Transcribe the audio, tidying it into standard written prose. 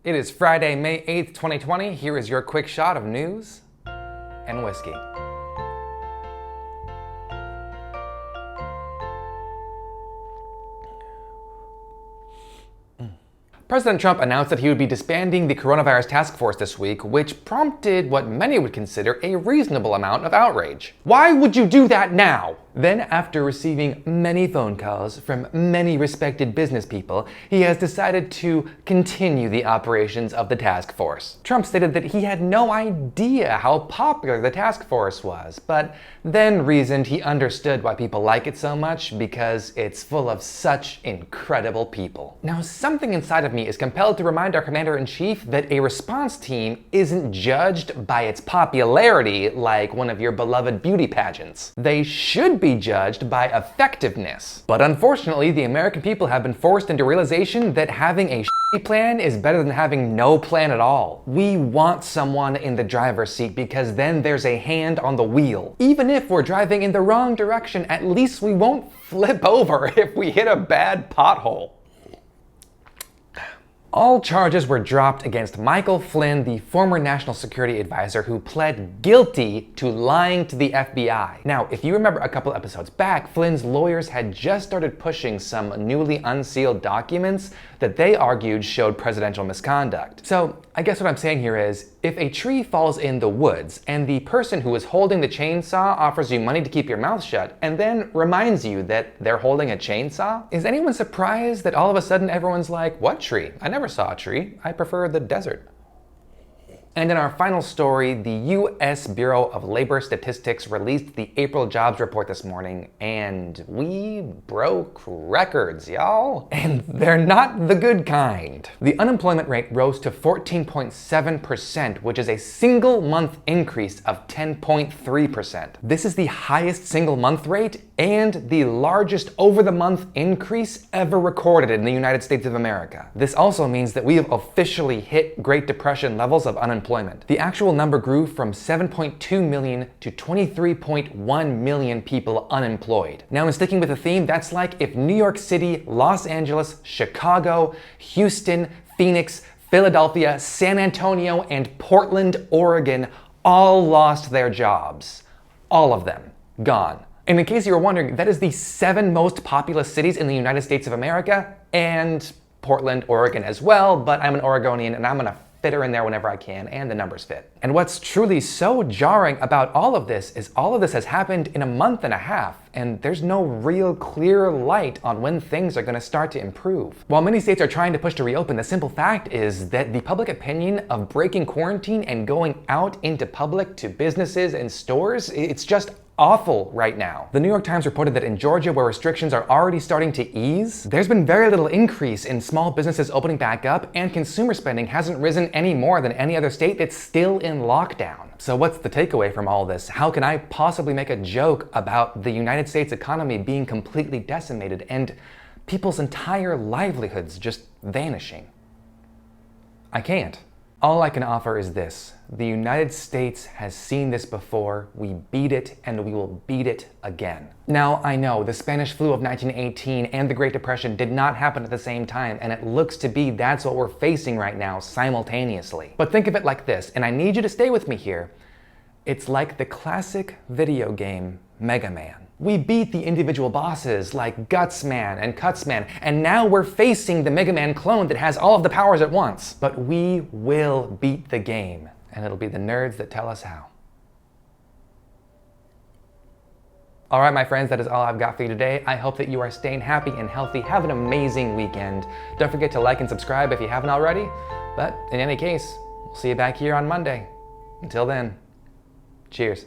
It is Friday, May 8th, 2020. Here is your quick shot of news and whiskey. President Trump announced that he would be disbanding the coronavirus task force this week, which prompted what many would consider a reasonable amount of outrage. Why would you do that now? Then, after receiving many phone calls from many respected business people, he has decided to continue the operations of the task force. Trump stated that he had no idea how popular the task force was, but then reasoned he understood why people like it so much because it's full of such incredible people. Now, something inside of me is compelled to remind our commander-in-chief that a response team isn't judged by its popularity like one of your beloved beauty pageants. They should be judged by effectiveness. But unfortunately, the American people have been forced into realization that having a shitty plan is better than having no plan at all. We want someone in the driver's seat because then there's a hand on the wheel. Even if we're driving in the wrong direction, at least we won't flip over if we hit a bad pothole. All charges were dropped against Michael Flynn, the former national security advisor who pled guilty to lying to the FBI. Now, if you remember a couple episodes back, Flynn's lawyers had just started pushing some newly unsealed documents that they argued showed presidential misconduct. So I guess what I'm saying here is, if a tree falls in the woods and the person who is holding the chainsaw offers you money to keep your mouth shut and then reminds you that they're holding a chainsaw, is anyone surprised that all of a sudden everyone's like, what tree? I never saw a tree. I prefer the desert. And in our final story, the U.S. Bureau of Labor Statistics released the April jobs report this morning, and we broke records, y'all. And they're not the good kind. The unemployment rate rose to 14.7%, which is a single month increase of 10.3%. This is the highest single month rate and the largest over-the-month increase ever recorded in the United States of America. This also means that we have officially hit Great Depression levels of unemployment. The actual number grew from 7.2 million to 23.1 million people unemployed. Now, in sticking with the theme, that's like if New York City, Los Angeles, Chicago, Houston, Phoenix, Philadelphia, San Antonio, and Portland, Oregon all lost their jobs. All of them. Gone. And in case you were wondering, that is the 7 most populous cities in the United States of America, and Portland, Oregon as well, but I'm an Oregonian and I'm gonna fit her in there whenever I can, and the numbers fit. And what's truly so jarring about all of this is all of this has happened in a month and a half, and there's no real clear light on when things are gonna start to improve. While many states are trying to push to reopen, the simple fact is that the public opinion of breaking quarantine and going out into public to businesses and stores, it's just awful right now. The New York Times reported that in Georgia, where restrictions are already starting to ease, there's been very little increase in small businesses opening back up, and consumer spending hasn't risen any more than any other state that's still in lockdown. So what's the takeaway from all this? How can I possibly make a joke about the United States economy being completely decimated and people's entire livelihoods just vanishing? I can't. All I can offer is this. The United States has seen this before, we beat it, and we will beat it again. Now, I know the Spanish flu of 1918 and the Great Depression did not happen at the same time, and it looks to be that's what we're facing right now simultaneously. But think of it like this, and I need you to stay with me here. It's like the classic video game, Mega Man. We beat the individual bosses like Gutsman and Cutsman, and now we're facing the Mega Man clone that has all of the powers at once. But we will beat the game, and it'll be the nerds that tell us how. All right, my friends, that is all I've got for you today. I hope that you are staying happy and healthy. Have an amazing weekend. Don't forget to like and subscribe if you haven't already. But in any case, we'll see you back here on Monday. Until then, cheers.